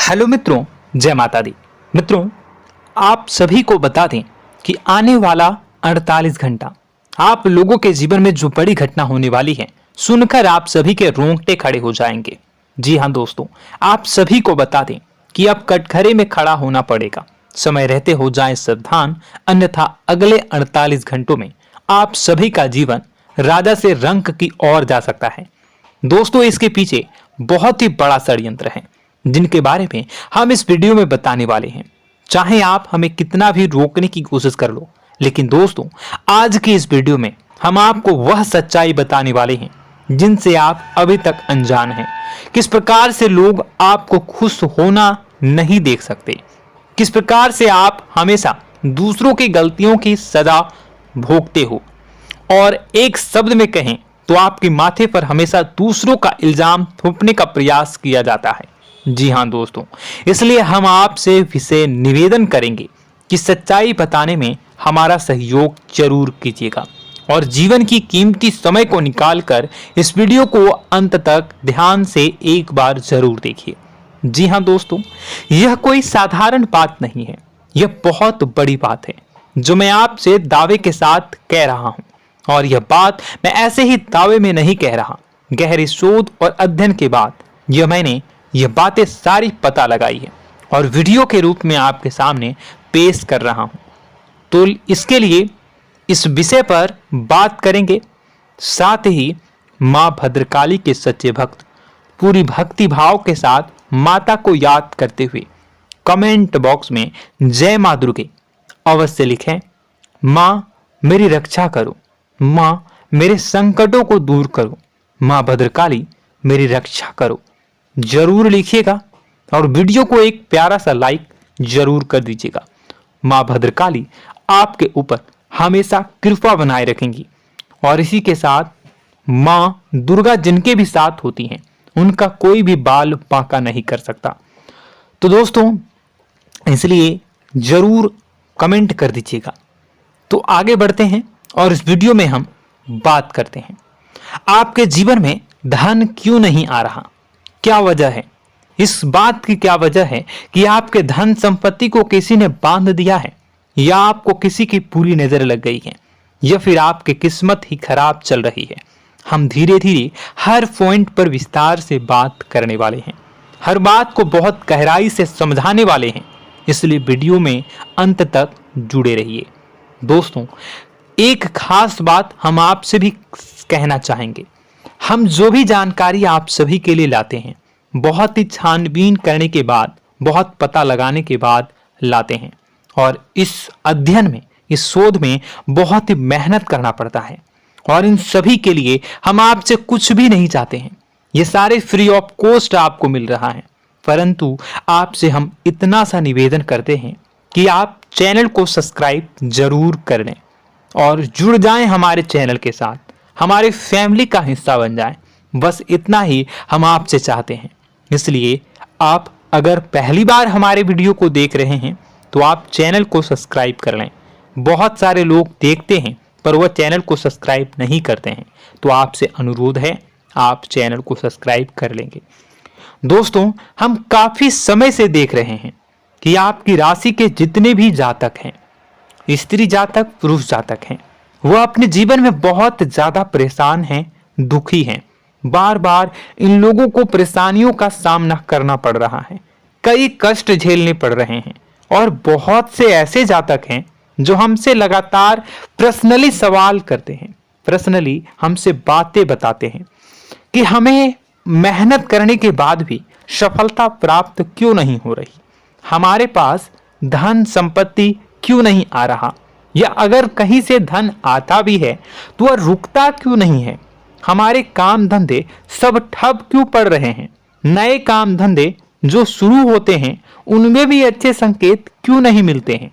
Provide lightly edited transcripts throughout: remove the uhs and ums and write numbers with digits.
Hello मित्रों, जय माता दी। मित्रों, आप सभी को बता दें कि आने वाला 48 घंटा आप लोगों के जीवन में जो बड़ी घटना होने वाली है, सुनकर आप सभी के रोंगटे खड़े हो जाएंगे। जी हाँ दोस्तों, आप सभी को बता दें कि अब कटघरे में खड़ा होना पड़ेगा। समय रहते हो जाएं सावधान, अन्यथा अगले 48 घंटों में आप सभी का जीवन राजा से रंक की ओर जा सकता है। दोस्तों, इसके पीछे बहुत ही बड़ा षड्यंत्र है जिनके बारे में हम इस वीडियो में बताने वाले हैं। चाहे आप हमें कितना भी रोकने की कोशिश कर लो, लेकिन दोस्तों आज की इस वीडियो में हम आपको वह सच्चाई बताने वाले हैं जिनसे आप अभी तक अनजान हैं। किस प्रकार से लोग आपको खुश होना नहीं देख सकते, किस प्रकार से आप हमेशा दूसरों की गलतियों की सजा भोगते हो, और एक शब्द में कहें तो आपके माथे पर हमेशा दूसरों का इल्जाम थोपने का प्रयास किया जाता है। जी हाँ दोस्तों, इसलिए हम आपसे विशेष निवेदन करेंगे कि सच्चाई बताने में हमारा सहयोग जरूर कीजिएगा और जीवन की कीमती समय को निकालकर इस वीडियो को अंत तक ध्यान से एक बार जरूर देखिए। जी हाँ दोस्तों, यह कोई साधारण बात नहीं है, यह बहुत बड़ी बात है जो मैं आपसे दावे के साथ कह रहा हूं। और यह बात मैं ऐसे ही दावे में नहीं कह रहा, गहरी शोध और अध्ययन के बाद मैंने यह बातें सारी पता लगाई है और वीडियो के रूप में आपके सामने पेश कर रहा हूं। तो इसके लिए इस विषय पर बात करेंगे। साथ ही मां भद्रकाली के सच्चे भक्त पूरी भक्ति भाव के साथ माता को याद करते हुए कमेंट बॉक्स में जय मां दुर्गे अवश्य लिखें। मां मेरी रक्षा करो, मां मेरे संकटों को दूर करो, मां भद्रकाली मेरी रक्षा करो, जरूर लिखिएगा और वीडियो को एक प्यारा सा लाइक जरूर कर दीजिएगा। मां भद्रकाली आपके ऊपर हमेशा कृपा बनाए रखेंगी और इसी के साथ मां दुर्गा जिनके भी साथ होती हैं उनका कोई भी बाल बांका नहीं कर सकता। तो दोस्तों, इसलिए जरूर कमेंट कर दीजिएगा। तो आगे बढ़ते हैं और इस वीडियो में हम बात करते हैं, आपके जीवन में धन क्यों नहीं आ रहा, क्या वजह है। इस बात की क्या वजह है कि आपके धन संपत्ति को किसी ने बांध दिया है, या आपको किसी की पूरी नजर लग गई है, या फिर आपकी किस्मत ही खराब चल रही है। हम धीरे धीरे हर पॉइंट पर विस्तार से बात करने वाले हैं, हर बात को बहुत गहराई से समझाने वाले हैं, इसलिए वीडियो में अंत तक जुड़े रहिए। दोस्तों, एक खास बात हम आपसे भी कहना चाहेंगे, हम जो भी जानकारी आप सभी के लिए लाते हैं बहुत ही छानबीन करने के बाद, बहुत पता लगाने के बाद लाते हैं, और इस अध्ययन में, इस शोध में बहुत ही मेहनत करना पड़ता है। और इन सभी के लिए हम आपसे कुछ भी नहीं चाहते हैं, ये सारे फ्री ऑफ कॉस्ट आपको मिल रहा है, परंतु आपसे हम इतना सा निवेदन करते हैं कि आप चैनल को सब्सक्राइब जरूर कर लें और जुड़ जाएं हमारे चैनल के साथ, हमारे फैमिली का हिस्सा बन जाएं। बस इतना ही हम आपसे चाहते हैं। इसलिए आप अगर पहली बार हमारे वीडियो को देख रहे हैं तो आप चैनल को सब्सक्राइब कर लें। बहुत सारे लोग देखते हैं पर वह चैनल को सब्सक्राइब नहीं करते हैं, तो आपसे अनुरोध है आप चैनल को सब्सक्राइब कर लेंगे। दोस्तों, हम काफी समय से देख रहे हैं कि आपकी राशि के जितने भी जातक हैं, स्त्री जातक, पुरुष जातक हैं, वह अपने जीवन में बहुत ज्यादा परेशान हैं, दुखी हैं। बार बार इन लोगों को परेशानियों का सामना करना पड़ रहा है, कई कष्ट झेलने पड़ रहे हैं, और बहुत से ऐसे जातक हैं जो हमसे लगातार पर्सनली सवाल करते हैं, पर्सनली हमसे बातें बताते हैं कि हमें मेहनत करने के बाद भी सफलता प्राप्त क्यों नहीं हो रही, हमारे पास धन संपत्ति क्यों नहीं आ रहा, या अगर कहीं से धन आता भी है तो वह रुकता क्यों नहीं है, हमारे काम धंधे सब ठप क्यों पड़ रहे हैं, नए काम धंधे जो शुरू होते हैं उनमें भी अच्छे संकेत क्यों नहीं मिलते हैं,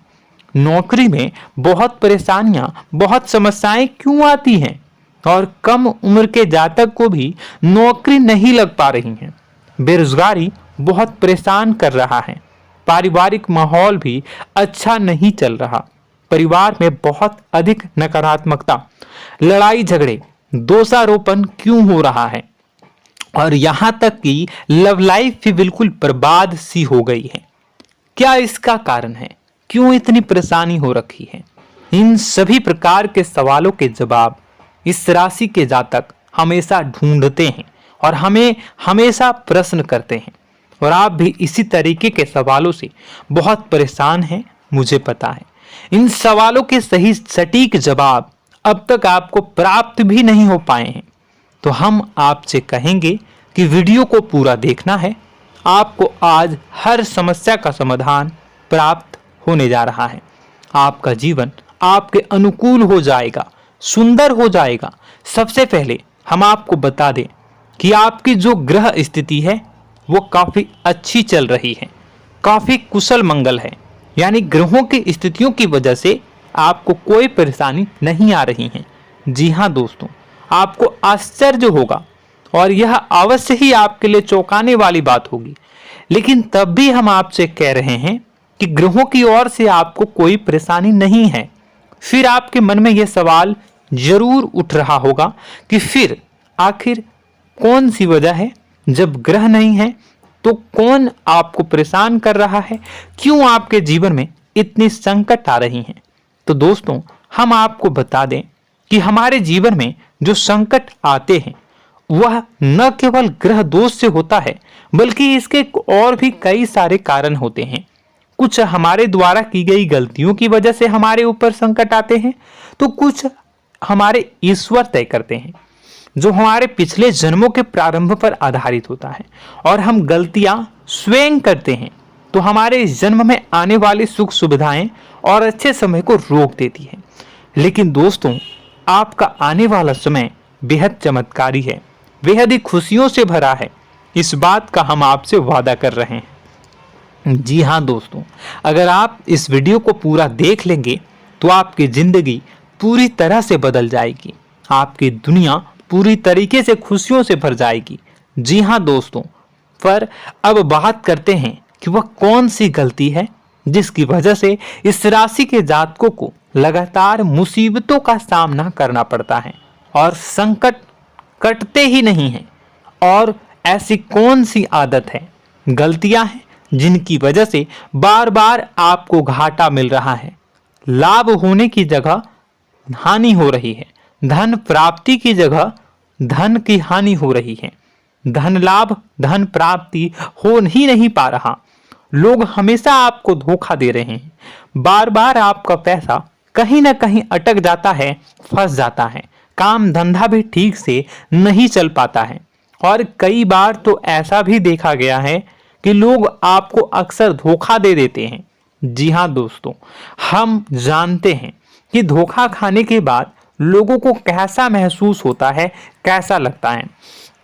नौकरी में बहुत परेशानियां, बहुत समस्याएं क्यों आती हैं, और कम उम्र के जातक को भी नौकरी नहीं लग पा रही है, बेरोजगारी बहुत परेशान कर रहा है, पारिवारिक माहौल भी अच्छा नहीं चल रहा, परिवार में बहुत अधिक नकारात्मकता, लड़ाई झगड़े, दोषारोपण क्यों हो रहा है, और यहां तक कि लव लाइफ भी बिल्कुल बर्बाद सी हो गई है। क्या इसका कारण है? क्यों इतनी परेशानी हो रखी है? इन सभी प्रकार के सवालों के जवाब इस राशि के जातक हमेशा ढूंढते हैं और हमें हमेशा प्रश्न करते हैं। और आप भी इसी तरीके के सवालों से बहुत परेशान हैं, मुझे पता है। इन सवालों के सही सटीक जवाब अब तक आपको प्राप्त भी नहीं हो पाए हैं। तो हम आपसे कहेंगे कि वीडियो को पूरा देखना है। आपको आज हर समस्या का समाधान प्राप्त होने जा रहा है। आपका जीवन आपके अनुकूल हो जाएगा, सुंदर हो जाएगा। सबसे पहले हम आपको बता दें कि आपकी जो ग्रह स्थिति है वो काफी अच्छी चल रही है, काफी कुशल मंगल है। यानी ग्रहों की स्थितियों की वजह से आपको कोई परेशानी नहीं आ रही है। जी हाँ दोस्तों, आपको आश्चर्य होगा और यह अवश्य ही आपके लिए चौंकाने वाली बात होगी। लेकिन तब भी हम आपसे कह रहे हैं कि ग्रहों की ओर से आपको कोई परेशानी नहीं है। फिर आपके मन में यह सवाल जरूर उठ रहा होगा कि फिर आखिर कौन सी वजह है? जब ग्रह नहीं है तो कौन आपको परेशान कर रहा है? क्यों आपके जीवन में इतनी संकट आ रही हैं? तो दोस्तों, हम आपको बता दें कि हमारे जीवन में जो संकट आते हैं वह न केवल ग्रह दोष से होता है, बल्कि इसके और भी कई सारे कारण होते हैं। कुछ हमारे द्वारा की गई गलतियों की वजह से हमारे ऊपर संकट आते हैं, तो कुछ हमारे ईश्वर तय करते हैं, जो हमारे पिछले जन्मों के प्रारंभ पर आधारित होता है। और हम गलतियां स्वयं करते हैं तो हमारे इस जन्म में आने वाली सुख सुविधाएं और अच्छे समय को रोक देती है। लेकिन दोस्तों, आपका आने वाला समय बेहद चमत्कारी है, बेहद ही खुशियों से भरा है। इस बात का हम आपसे वादा कर रहे हैं। जी हाँ दोस्तों, अगर आप इस वीडियो को पूरा देख लेंगे तो आपकी जिंदगी पूरी तरह से बदल जाएगी, आपकी दुनिया पूरी तरीके से खुशियों से भर जाएगी। जी हाँ दोस्तों, पर अब बात करते हैं कि वह कौन सी गलती है जिसकी वजह से इस राशि के जातकों को लगातार मुसीबतों का सामना करना पड़ता है और संकट कटते ही नहीं हैं। और ऐसी कौन सी आदत है, गलतियां हैं जिनकी वजह से बार बार आपको घाटा मिल रहा है, लाभ होने की जगह हानि हो रही है, धन प्राप्ति की जगह धन की हानि हो रही है, धन लाभ धन प्राप्ति हो ही नहीं पा रहा, लोग हमेशा आपको धोखा दे रहे हैं, बार बार आपका पैसा कहीं ना कहीं अटक जाता है, फंस जाता है, काम धंधा भी ठीक से नहीं चल पाता है। और कई बार तो ऐसा भी देखा गया है कि लोग आपको अक्सर धोखा दे देते हैं। जी हाँ दोस्तों, हम जानते हैं कि धोखा खाने के बाद लोगों को कैसा महसूस होता है, कैसा लगता है।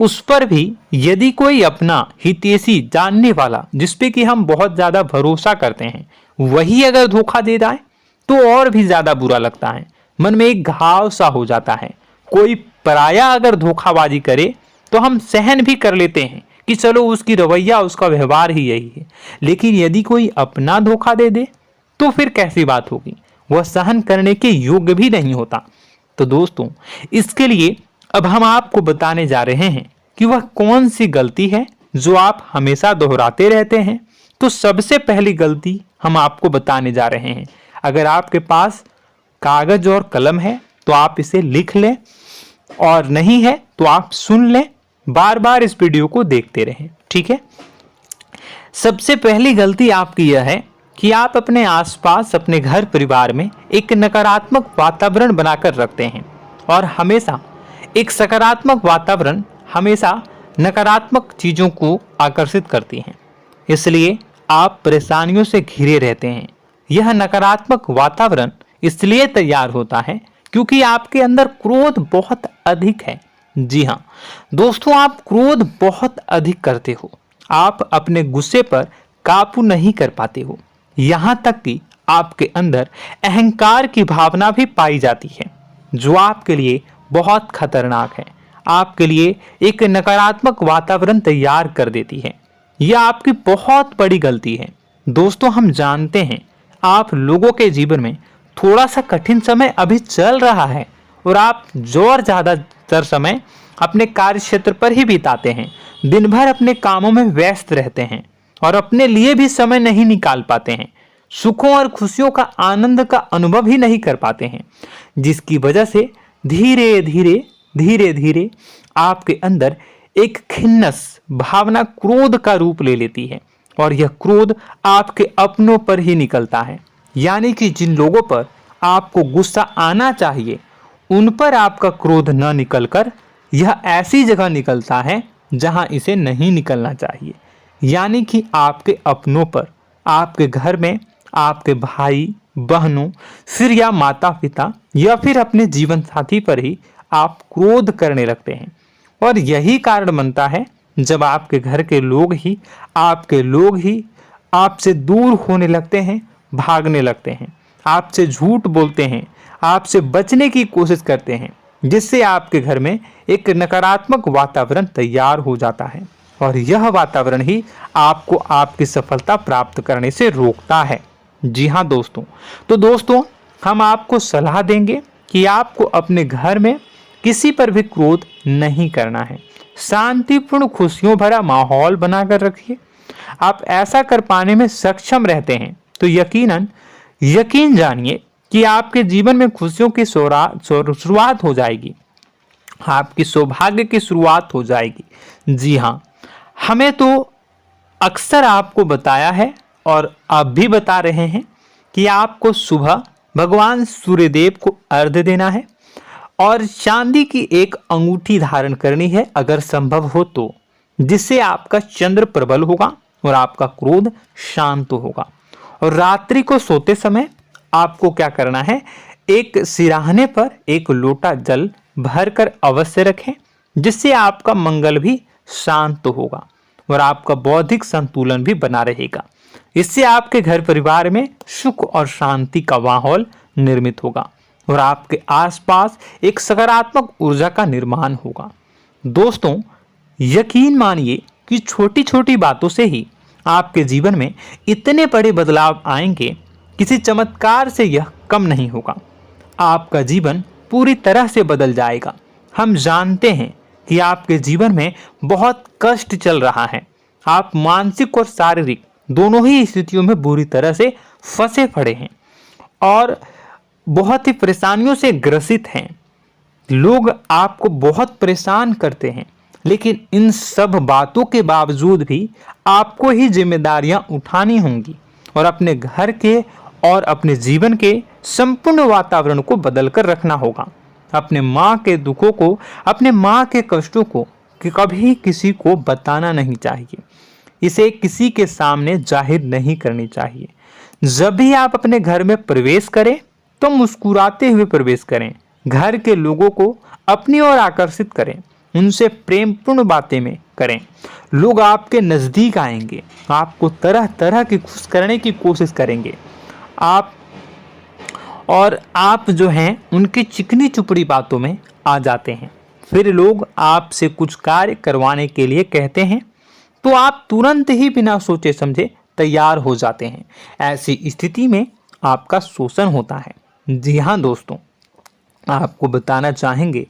उस पर भी यदि कोई अपना हितैषी जानने वाला, जिसपे कि हम बहुत ज्यादा भरोसा करते हैं, वही अगर धोखा दे जाए तो और भी ज्यादा बुरा लगता है, मन में एक घाव सा हो जाता है। कोई पराया अगर धोखाबाजी करे तो हम सहन भी कर लेते हैं कि चलो उसकी रवैया, उसका व्यवहार ही यही है। लेकिन यदि कोई अपना धोखा दे दे तो फिर कैसी बात होगी, वह सहन करने के योग्य भी नहीं होता। तो दोस्तों, इसके लिए अब हम आपको बताने जा रहे हैं कि वह कौन सी गलती है जो आप हमेशा दोहराते रहते हैं। तो सबसे पहली गलती हम आपको बताने जा रहे हैं। अगर आपके पास कागज और कलम है तो आप इसे लिख लें, और नहीं है तो आप सुन लें, बार बार इस वीडियो को देखते रहें, ठीक है। सबसे पहली गलती आपकी यह है कि आप अपने आसपास, अपने घर परिवार में एक नकारात्मक वातावरण बनाकर रखते हैं। और हमेशा एक सकारात्मक वातावरण हमेशा नकारात्मक चीजों को आकर्षित करती हैं, इसलिए आप परेशानियों से घिरे रहते हैं। यह नकारात्मक वातावरण इसलिए तैयार होता है क्योंकि आपके अंदर क्रोध बहुत अधिक है। जी हाँ दोस्तों, आप क्रोध बहुत अधिक करते हो, आप अपने गुस्से पर काबू नहीं कर पाते हो, यहाँ तक कि आपके अंदर अहंकार की भावना भी पाई जाती है, जो आपके लिए बहुत खतरनाक है, आपके लिए एक नकारात्मक वातावरण तैयार कर देती है। यह आपकी बहुत बड़ी गलती है। दोस्तों, हम जानते हैं आप लोगों के जीवन में थोड़ा सा कठिन समय अभी चल रहा है और आप और ज्यादातर समय अपने कार्य क्षेत्र पर ही बिताते हैं, दिन भर अपने कामों में व्यस्त रहते हैं और अपने लिए भी समय नहीं निकाल पाते हैं, सुखों और खुशियों का आनंद का अनुभव ही नहीं कर पाते हैं, जिसकी वजह से धीरे धीरे धीरे धीरे आपके अंदर एक खिन्नस भावना क्रोध का रूप ले लेती है और यह क्रोध आपके अपनों पर ही निकलता है। यानी कि जिन लोगों पर आपको गुस्सा आना चाहिए उन पर आपका क्रोध न निकलकर यह ऐसी जगह निकलता है जहां इसे नहीं निकलना चाहिए। यानी कि आपके अपनों पर, आपके घर में आपके भाई बहनों, फिर या माता पिता या फिर अपने जीवन साथी पर ही आप क्रोध करने लगते हैं। और यही कारण बनता है जब आपके घर के लोग ही आपसे दूर होने लगते हैं, भागने लगते हैं, आपसे झूठ बोलते हैं, आपसे बचने की कोशिश करते हैं, जिससे आपके घर में एक नकारात्मक वातावरण तैयार हो जाता है और यह वातावरण ही आपको आपकी सफलता प्राप्त करने से रोकता है। जी हाँ दोस्तों, तो दोस्तों हम आपको सलाह देंगे कि आपको अपने घर में किसी पर भी क्रोध नहीं करना है। शांतिपूर्ण खुशियों भरा माहौल बनाकर रखिए। आप ऐसा कर पाने में सक्षम रहते हैं तो यकीन जानिए कि आपके जीवन में खुशियों की शुरुआत हो जाएगी, आपकी सौभाग्य की शुरुआत हो जाएगी। जी हाँ, हमें तो अक्सर आपको बताया है और आप भी बता रहे हैं कि आपको सुबह भगवान सूर्यदेव को अर्घ्य देना है और चांदी की एक अंगूठी धारण करनी है अगर संभव हो तो, जिससे आपका चंद्र प्रबल होगा और आपका क्रोध शांत होगा। और रात्रि को सोते समय आपको क्या करना है, एक सिराहने पर एक लोटा जल भरकर अवश्य रखें, जिससे आपका मंगल भी शांत होगा और आपका बौद्धिक संतुलन भी बना रहेगा। इससे आपके घर परिवार में सुख और शांति का माहौल निर्मित होगा और आपके आसपास एक सकारात्मक ऊर्जा का निर्माण होगा। दोस्तों यकीन मानिए कि छोटी छोटी बातों से ही आपके जीवन में इतने बड़े बदलाव आएंगे, किसी चमत्कार से यह कम नहीं होगा। आपका जीवन पूरी तरह से बदल जाएगा। हम जानते हैं कि आपके जीवन में बहुत कष्ट चल रहा है, आप मानसिक और शारीरिक दोनों ही स्थितियों में बुरी तरह से फंसे पड़े हैं और बहुत ही परेशानियों से ग्रसित हैं। लोग आपको बहुत परेशान करते हैं, लेकिन इन सब बातों के बावजूद भी आपको ही जिम्मेदारियां उठानी होंगी और अपने घर के और अपने जीवन के संपूर्ण वातावरण को बदलकर रखना होगा। अपने माँ के दुखों को, अपने माँ के कष्टों को कभी किसी को बताना नहीं चाहिए, इसे किसी के सामने जाहिर नहीं करनी चाहिए। जब भी आप अपने घर में प्रवेश करें तो मुस्कुराते हुए प्रवेश करें, घर के लोगों को अपनी ओर आकर्षित करें, उनसे प्रेमपूर्ण बातें में करें। लोग आपके नज़दीक आएंगे, आपको तरह तरह की खुश करने की कोशिश करेंगे। आप जो हैं उनकी चिकनी चुपड़ी बातों में आ जाते हैं। फिर लोग आपसे कुछ कार्य करवाने के लिए कहते हैं तो आप तुरंत ही बिना सोचे समझे तैयार हो जाते हैं। ऐसी स्थिति में आपका शोषण होता है। जी हाँ दोस्तों, आपको बताना चाहेंगे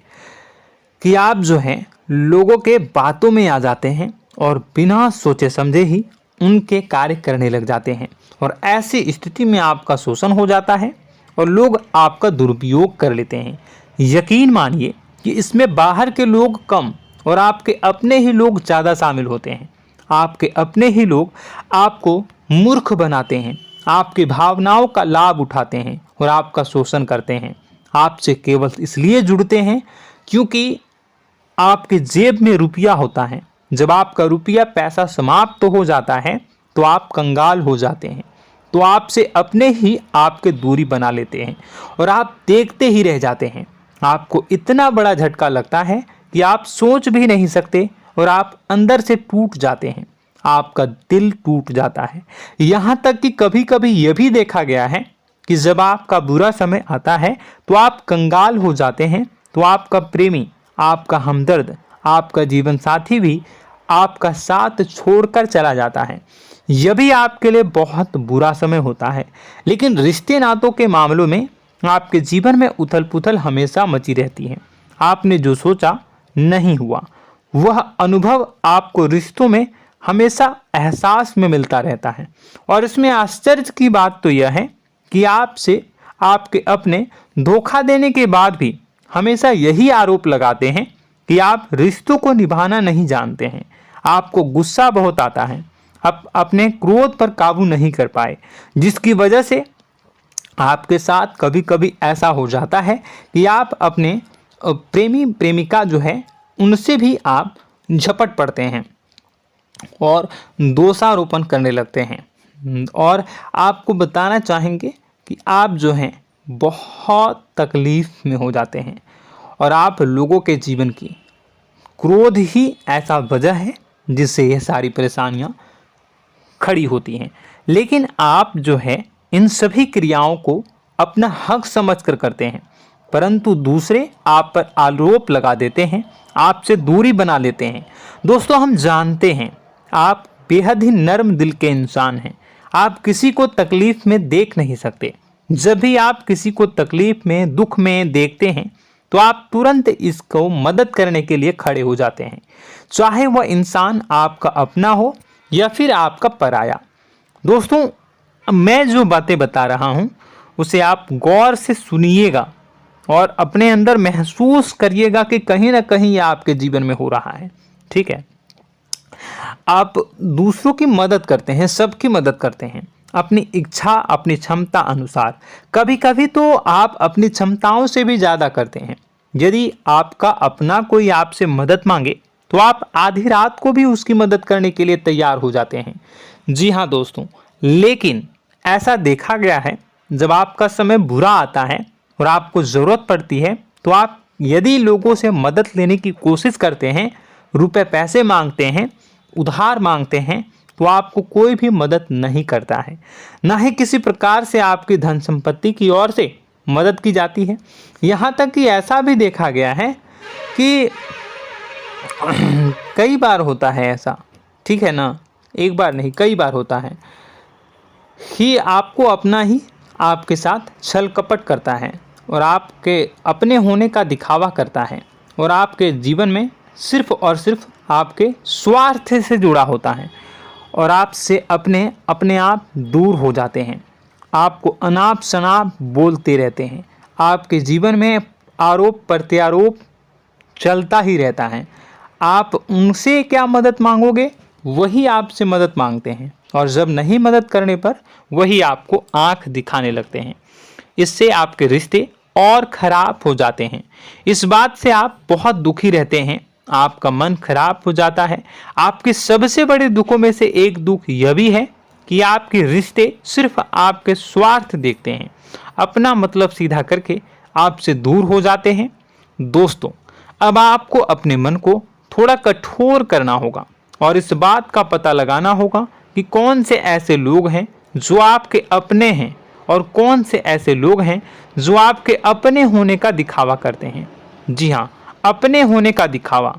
कि आप जो हैं लोगों के बातों में आ जाते हैं और बिना सोचे समझे ही उनके कार्य करने लग जाते हैं और ऐसी स्थिति में आपका शोषण हो जाता है और लोग आपका दुरुपयोग कर लेते हैं। यकीन मानिए कि इसमें बाहर के लोग कम और आपके अपने ही लोग ज़्यादा शामिल होते हैं। आपके अपने ही लोग आपको मूर्ख बनाते हैं, आपकी भावनाओं का लाभ उठाते हैं और आपका शोषण करते हैं। आपसे केवल इसलिए जुड़ते हैं क्योंकि आपके जेब में रुपया होता है। जब आपका रुपया पैसा समाप्त हो जाता है तो आप कंगाल हो जाते हैं, तो आपसे अपने ही आपके दूरी बना लेते हैं और आप देखते ही रह जाते हैं। आपको इतना बड़ा झटका लगता है कि आप सोच भी नहीं सकते और आप अंदर से टूट जाते हैं, आपका दिल टूट जाता है। यहाँ तक कि कभी कभी यह भी देखा गया है कि जब आपका बुरा समय आता है तो आप कंगाल हो जाते हैं, तो आपका प्रेमी, आपका हमदर्द, आपका जीवन साथी भी आपका साथ छोड़कर चला जाता है। यह भी आपके लिए बहुत बुरा समय होता है। लेकिन रिश्ते नातों के मामलों में आपके जीवन में उथल पुथल हमेशा मची रहती है। आपने जो सोचा नहीं हुआ। वह अनुभव आपको रिश्तों में हमेशा एहसास में मिलता रहता है। और इसमें आश्चर्य की बात तो यह है कि आपसे आपके अपने धोखा देने के बाद भी हमेशा यही आरोप लगाते हैं कि आप रिश्तों को निभाना नहीं जानते हैं। आपको गुस्सा बहुत आता है, आप अपने क्रोध पर काबू नहीं कर पाए, जिसकी वजह से आपके साथ कभी कभी ऐसा हो जाता है कि आप अपने प्रेमी प्रेमिका जो है उनसे भी आप झपट पड़ते हैं और दोषारोपण करने लगते हैं। और आपको बताना चाहेंगे कि आप जो हैं बहुत तकलीफ में हो जाते हैं और आप लोगों के जीवन की क्रोध ही ऐसा वजह है जिससे यह सारी परेशानियां खड़ी होती हैं। लेकिन आप जो है इन सभी क्रियाओं को अपना हक समझकर करते हैं, परंतु दूसरे आप पर आरोप लगा देते हैं, आपसे दूरी बना लेते हैं। दोस्तों, हम जानते हैं आप बेहद ही नर्म दिल के इंसान हैं। आप किसी को तकलीफ में देख नहीं सकते। जब भी आप किसी को तकलीफ में, दुख में देखते हैं तो आप तुरंत इसको मदद करने के लिए खड़े हो जाते हैं, चाहे वह इंसान आपका अपना हो या फिर आपका पराया। दोस्तों, मैं जो बातें बता रहा हूं उसे आप गौर से सुनिएगा और अपने अंदर महसूस करिएगा कि कहीं ना कहीं यह आपके जीवन में हो रहा है। ठीक है, आप दूसरों की मदद करते हैं, सबकी मदद करते हैं अपनी इच्छा, अपनी क्षमता अनुसार। कभी कभी तो आप अपनी क्षमताओं से भी ज़्यादा करते हैं। यदि आपका अपना कोई आपसे मदद मांगे तो आप आधी रात को भी उसकी मदद करने के लिए तैयार हो जाते हैं। जी हाँ दोस्तों, लेकिन ऐसा देखा गया है जब आपका समय बुरा आता है और आपको ज़रूरत पड़ती है तो आप यदि लोगों से मदद लेने की कोशिश करते हैं, रुपए पैसे मांगते हैं, उधार मांगते हैं, तो आपको कोई भी मदद नहीं करता है। ना ही किसी प्रकार से आपकी धन संपत्ति की ओर से मदद की जाती है। यहाँ तक कि ऐसा भी देखा गया है कि कई बार होता है ऐसा, ठीक है ना, एक बार नहीं कई बार होता है कि आपको अपना ही आपके साथ छल कपट करता है और आपके अपने होने का दिखावा करता है और आपके जीवन में सिर्फ और सिर्फ आपके स्वार्थ से जुड़ा होता है और आपसे अपने आप दूर हो जाते हैं। आपको अनाप शनाप बोलते रहते हैं। आपके जीवन में आरोप प्रत्यारोप चलता ही रहता है। आप उनसे क्या मदद मांगोगे, वही आपसे मदद मांगते हैं और जब नहीं मदद करने पर वही आपको आंख दिखाने लगते हैं। इससे आपके रिश्ते और खराब हो जाते हैं। इस बात से आप बहुत दुखी रहते हैं, आपका मन खराब हो जाता है। आपके सबसे बड़े दुखों में से एक दुख यह भी है कि आपके रिश्ते सिर्फ आपके स्वार्थ देखते हैं, अपना मतलब सीधा करके आपसे दूर हो जाते हैं। दोस्तों, अब आपको अपने मन को थोड़ा कठोर करना होगा और इस बात का पता लगाना होगा कि कौन से ऐसे लोग हैं जो आपके अपने हैं और कौन से ऐसे लोग हैं जो आपके अपने होने का दिखावा करते हैं। जी हाँ, अपने होने का दिखावा,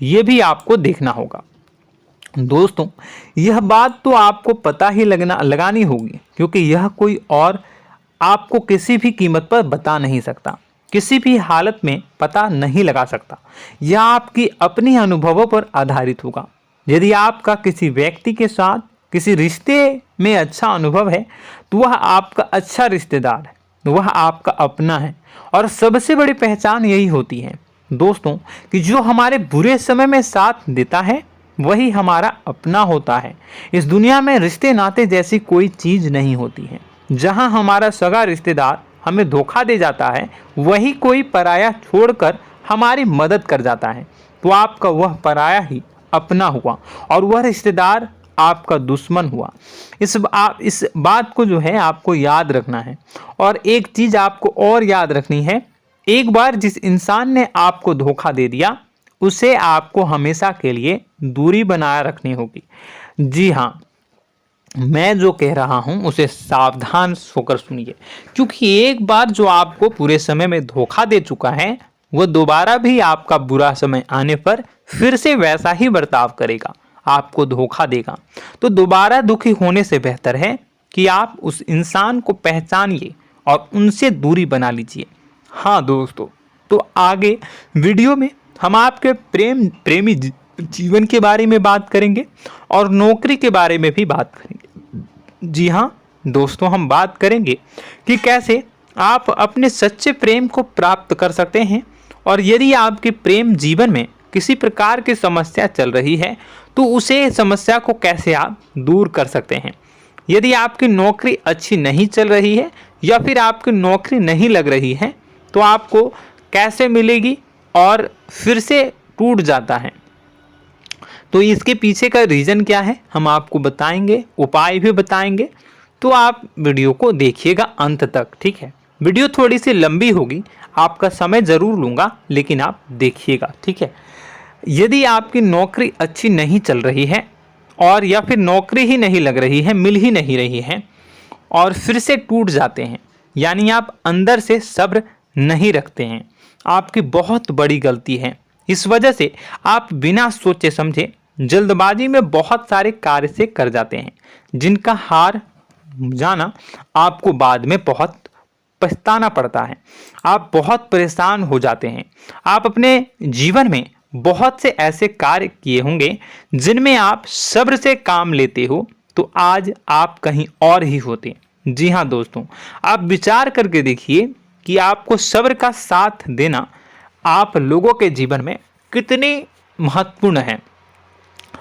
ये भी आपको देखना होगा। दोस्तों, यह बात तो आपको पता ही लगानी होगी, क्योंकि यह कोई और आपको किसी भी कीमत पर बता नहीं सकता, किसी भी हालत में पता नहीं लगा सकता। यह आपकी अपनी अनुभवों पर आधारित होगा। यदि आपका किसी व्यक्ति के साथ किसी रिश्ते में अच्छा अनुभव है तो वह आपका अच्छा रिश्तेदार है, वह आपका अपना है। और सबसे बड़ी पहचान यही होती है दोस्तों कि जो हमारे बुरे समय में साथ देता है वही हमारा अपना होता है। इस दुनिया में रिश्ते नाते जैसी कोई चीज़ नहीं होती है। जहां हमारा सगा रिश्तेदार हमें धोखा दे जाता है, वही कोई पराया छोड़कर हमारी मदद कर जाता है, तो आपका वह पराया ही अपना हुआ और वह रिश्तेदार आपका दुश्मन हुआ। इस बात को जो है आपको याद रखना है। और एक चीज़ आपको और याद रखनी है, एक बार जिस इंसान ने आपको धोखा दे दिया उसे आपको हमेशा के लिए दूरी बनाए रखनी होगी। जी हाँ, मैं जो कह रहा हूं उसे सावधान होकर सुनिए, क्योंकि एक बार जो आपको पूरे समय में धोखा दे चुका है वह दोबारा भी आपका बुरा समय आने पर फिर से वैसा ही बर्ताव करेगा, आपको धोखा देगा। तो दोबारा दुखी होने से बेहतर है कि आप उस इंसान को पहचानिए और उनसे दूरी बना लीजिए। हाँ दोस्तों, तो आगे वीडियो में हम आपके प्रेमी जीवन के बारे में बात करेंगे और नौकरी के बारे में भी बात करेंगे। जी हाँ दोस्तों, हम बात करेंगे कि कैसे आप अपने सच्चे प्रेम को प्राप्त कर सकते हैं, और यदि आपके प्रेम जीवन में किसी प्रकार की समस्या चल रही है तो उसे समस्या को कैसे आप दूर कर सकते हैं। यदि आपकी नौकरी अच्छी नहीं चल रही है या फिर आपकी नौकरी नहीं लग रही है तो आपको कैसे मिलेगी और फिर से टूट जाता है, तो इसके पीछे का रीज़न क्या है हम आपको बताएंगे, उपाय भी बताएंगे। तो आप वीडियो को देखिएगा अंत तक, ठीक है। वीडियो थोड़ी सी लंबी होगी, आपका समय ज़रूर लूँगा, लेकिन आप देखिएगा, ठीक है। यदि आपकी नौकरी अच्छी नहीं चल रही है और या फिर नौकरी ही नहीं लग रही है, मिल ही नहीं रही है और फिर से टूट जाते हैं, यानी आप अंदर से सब्र नहीं रखते हैं, आपकी बहुत बड़ी गलती है। इस वजह से आप बिना सोचे समझे जल्दबाजी में बहुत सारे कार्य से कर जाते हैं, जिनका हार जाना आपको बाद में बहुत पछताना पड़ता है। आप बहुत परेशान हो जाते हैं। आप अपने जीवन में बहुत से ऐसे कार्य किए होंगे जिनमें आप सब्र से काम लेते हो, तो आज आप कहीं और ही होते। जी हाँ दोस्तों, आप विचार करके देखिए कि आपको सब्र का साथ देना आप लोगों के जीवन में कितनी महत्वपूर्ण है।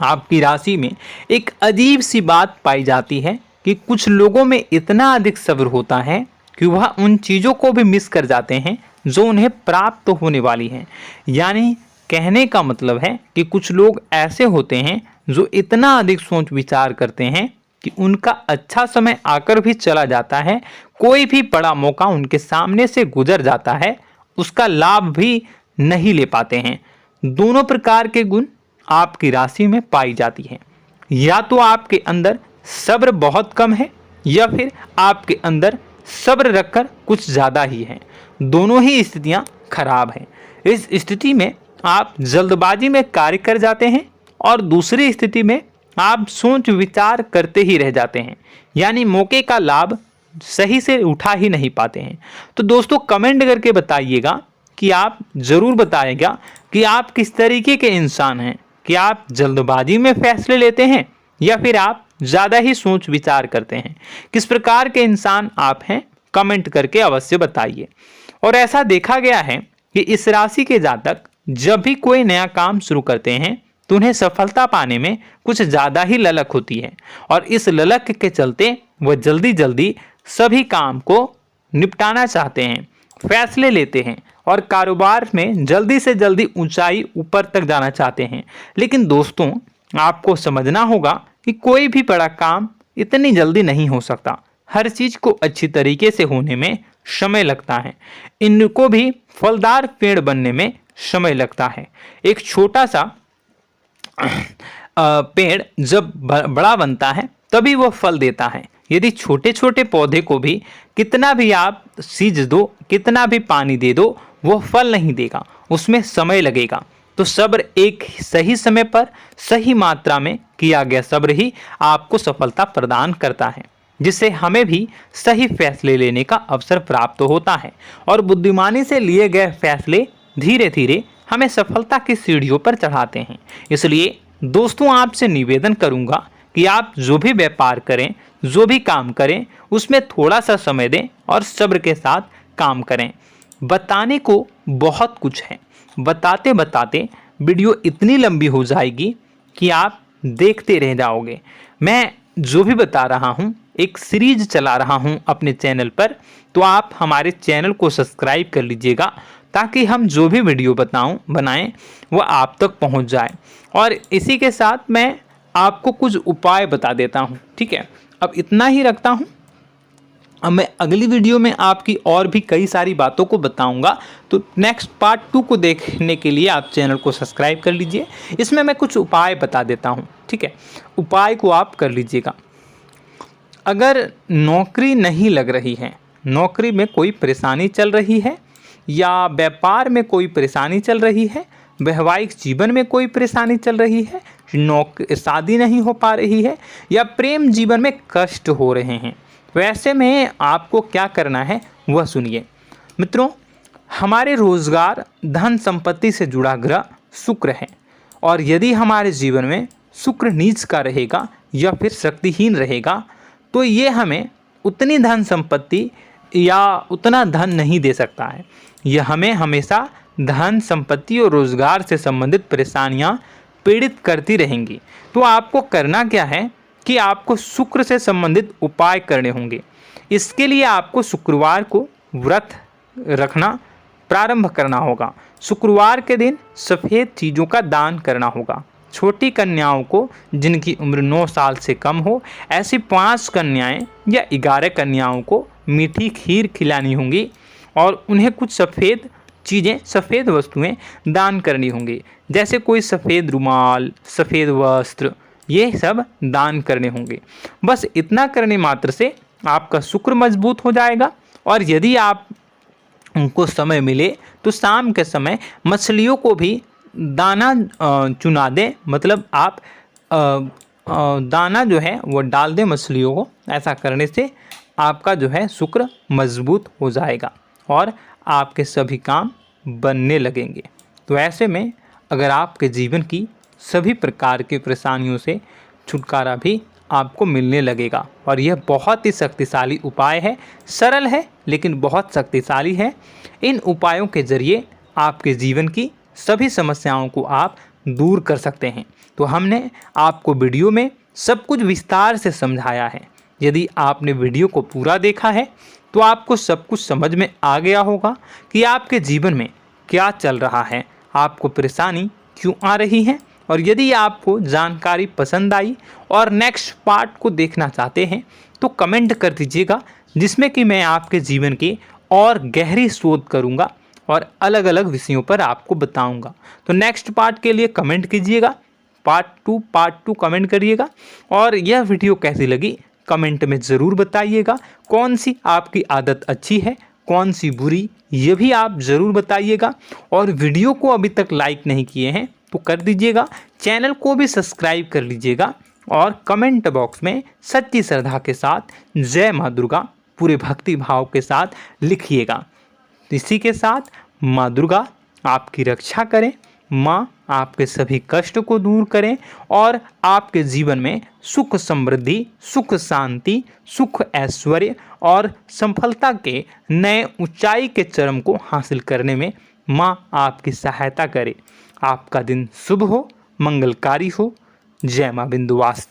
आपकी राशि में एक अजीब सी बात पाई जाती है कि कुछ लोगों में इतना अधिक सब्र होता है कि वह उन चीज़ों को भी मिस कर जाते हैं जो उन्हें प्राप्त होने वाली हैं। यानी कहने का मतलब है कि कुछ लोग ऐसे होते हैं जो इतना अधिक सोच विचार करते हैं कि उनका अच्छा समय आकर भी चला जाता है, कोई भी बड़ा मौका उनके सामने से गुजर जाता है, उसका लाभ भी नहीं ले पाते हैं। दोनों प्रकार के गुण आपकी राशि में पाई जाती हैं। या तो आपके अंदर सब्र बहुत कम है या फिर आपके अंदर सब्र रखकर कुछ ज़्यादा ही है। दोनों ही स्थितियाँ खराब हैं। इस स्थिति में आप जल्दबाजी में कार्य कर जाते हैं और दूसरी स्थिति में आप सोच विचार करते ही रह जाते हैं, यानी मौके का लाभ सही से उठा ही नहीं पाते हैं। तो दोस्तों कमेंट करके बताइएगा कि आप ज़रूर बताइएगा कि आप किस तरीके के इंसान हैं, कि आप जल्दबाजी में फैसले लेते हैं या फिर आप ज़्यादा ही सोच विचार करते हैं। किस प्रकार के इंसान आप हैं, कमेंट करके अवश्य बताइए। और ऐसा देखा गया है कि इस राशि के जातक जब भी कोई नया काम शुरू करते हैं तो उन्हें सफलता पाने में कुछ ज़्यादा ही ललक होती है, और इस ललक के चलते वह जल्दी जल्दी सभी काम को निपटाना चाहते हैं, फैसले लेते हैं और कारोबार में जल्दी से जल्दी ऊंचाई ऊपर तक जाना चाहते हैं। लेकिन दोस्तों आपको समझना होगा कि कोई भी बड़ा काम इतनी जल्दी नहीं हो सकता। हर चीज़ को अच्छी तरीके से होने में समय लगता है। इनको भी फलदार पेड़ बनने में समय लगता है। एक छोटा सा पेड़ जब बड़ा बनता है तभी वो फल देता है। यदि छोटे छोटे पौधे को भी कितना भी आप सींच दो, कितना भी पानी दे दो, वो फल नहीं देगा, उसमें समय लगेगा। तो सब्र एक सही समय पर सही मात्रा में किया गया सब्र ही आपको सफलता प्रदान करता है, जिससे हमें भी सही फैसले लेने का अवसर प्राप्त होता है और बुद्धिमानी से लिए गए फैसले धीरे धीरे हमें सफलता की सीढ़ियों पर चढ़ाते हैं। इसलिए दोस्तों आपसे निवेदन करूंगा कि आप जो भी व्यापार करें, जो भी काम करें, उसमें थोड़ा सा समय दें और सब्र के साथ काम करें। बताने को बहुत कुछ है, बताते बताते वीडियो इतनी लंबी हो जाएगी कि आप देखते रह जाओगे। मैं जो भी बता रहा हूँ एक सीरीज चला रहा हूँ अपने चैनल पर, तो आप हमारे चैनल को सब्सक्राइब कर लीजिएगा ताकि हम जो भी वीडियो बनाएं वो आप तक पहुँच जाए। और इसी के साथ मैं आपको कुछ उपाय बता देता हूँ, ठीक है। अब इतना ही रखता हूँ। अब मैं अगली वीडियो में आपकी और भी कई सारी बातों को बताऊंगा, तो नेक्स्ट पार्ट 2 को देखने के लिए आप चैनल को सब्सक्राइब कर लीजिए। इसमें मैं कुछ उपाय बता देता हूं, ठीक है। उपाय को आप कर लीजिएगा। अगर नौकरी नहीं लग रही है, नौकरी में कोई परेशानी चल रही है, या व्यापार में कोई परेशानी चल रही है, वैवाहिक जीवन में कोई परेशानी चल रही है, शादी नहीं हो पा रही है, या प्रेम जीवन में कष्ट हो रहे हैं, वैसे में आपको क्या करना है वह सुनिए। मित्रों, हमारे रोजगार धन संपत्ति से जुड़ा ग्रह शुक्र है, और यदि हमारे जीवन में शुक्र नीच का रहेगा या फिर शक्तिहीन रहेगा तो ये हमें उतनी धन संपत्ति या उतना धन नहीं दे सकता है। यह हमें हमेशा धन संपत्ति और रोजगार से संबंधित परेशानियां पीड़ित करती रहेंगी। तो आपको करना क्या है कि आपको शुक्र से संबंधित उपाय करने होंगे। इसके लिए आपको शुक्रवार को व्रत रखना प्रारंभ करना होगा। शुक्रवार के दिन सफ़ेद चीज़ों का दान करना होगा। छोटी कन्याओं को जिनकी उम्र 9 साल से कम हो, ऐसी 5 कन्याएं या 11 कन्याओं को मीठी खीर खिलानी होंगी और उन्हें कुछ सफ़ेद चीज़ें, सफ़ेद वस्तुएं दान करनी होंगी, जैसे कोई सफ़ेद रुमाल, सफ़ेद वस्त्र, ये सब दान करने होंगे। बस इतना करने मात्र से आपका शुक्र मजबूत हो जाएगा। और यदि आप उनको समय मिले तो शाम के समय मछलियों को भी दाना चुना दें, मतलब आप दाना जो है वो डाल दें मछलियों को। ऐसा करने से आपका जो है शुक्र मजबूत हो जाएगा और आपके सभी काम बनने लगेंगे। तो ऐसे में अगर आपके जीवन की सभी प्रकार की परेशानियों से छुटकारा भी आपको मिलने लगेगा। और यह बहुत ही शक्तिशाली उपाय है, सरल है लेकिन बहुत शक्तिशाली है। इन उपायों के ज़रिए आपके जीवन की सभी समस्याओं को आप दूर कर सकते हैं। तो हमने आपको वीडियो में सब कुछ विस्तार से समझाया है। यदि आपने वीडियो को पूरा देखा है तो आपको सब कुछ समझ में आ गया होगा कि आपके जीवन में क्या चल रहा है, आपको परेशानी क्यों आ रही है। और यदि आपको जानकारी पसंद आई और नेक्स्ट पार्ट को देखना चाहते हैं तो कमेंट कर दीजिएगा, जिसमें कि मैं आपके जीवन की और गहरी शोध करूंगा और अलग अलग विषयों पर आपको बताऊंगा। तो नेक्स्ट पार्ट के लिए कमेंट कीजिएगा, पार्ट टू कमेंट करिएगा। और यह वीडियो कैसी लगी कमेंट में ज़रूर बताइएगा। कौन सी आपकी आदत अच्छी है, कौन सी बुरी, ये भी आप ज़रूर बताइएगा। और वीडियो को अभी तक लाइक नहीं किए हैं तो कर दीजिएगा, चैनल को भी सब्सक्राइब कर लीजिएगा और कमेंट बॉक्स में सच्ची श्रद्धा के साथ जय माँ दुर्गा पूरे भक्ति भाव के साथ लिखिएगा। इसी के साथ माँ दुर्गा आपकी रक्षा करें, माँ आपके सभी कष्ट को दूर करें और आपके जीवन में सुख समृद्धि, सुख शांति, सुख ऐश्वर्य और सफलता के नए ऊंचाई के चरम को हासिल करने में माँ आपकी सहायता करे। आपका दिन शुभ हो, मंगलकारी हो। जय माँ विंध्यवासिनी।